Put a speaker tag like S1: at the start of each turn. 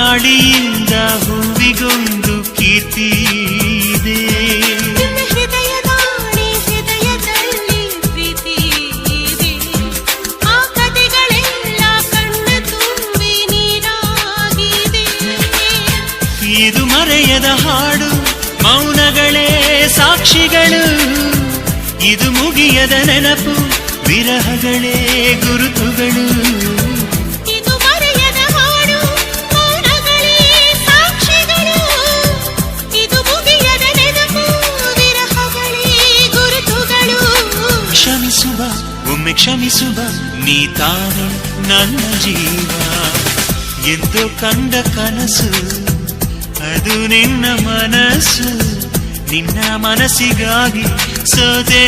S1: ಗಾಳಿಯಿಂದ ಹೂವಿಗೊಂದು ಕೀರ್ತಿ ಇದೆ.
S2: ಹೃದಯದಲ್ಲಿ ಪ್ರೀತಿ ಇದೆ. ಆ ಕಥೆಗಳೆಲ್ಲ ಕಣ್ಣ ತುಂಬಿ ನೀರಾಗಿದೆ.
S1: ಇದು ಮರೆಯದ ಹಾಡು, ಮೌನಗಳೇ ಸಾಕ್ಷಿಗಳು. ಇದು ಮುಗಿಯದ ನೆನಪು, ವಿರಹಗಳೇ ಗುರುತುಗಳು.
S2: ಇದು ಮರೆಯದ ಹಾಡು, ಮೌನಗಳೇ ಸಾಕ್ಷಿಗಳು. ಇದು ಮುಗಿಯದ ನೆನಪು, ವಿರಹಗಳೇ ಗುರುತುಗಳು.
S1: ಕ್ಷಮಿಸುವ, ಒಮ್ಮೆ ಕ್ಷಮಿಸುವ, ನೀ ತಾನೆ ನನ್ನ ಜೀವ. ಎಂದು ಕಂಡ ಕನಸು ಅದು ನಿನ್ನ ಮನಸ್ಸು. ನಿನ್ನ ಮನಸ್ಸಿಗಾಗಿ ಸೋದೆ.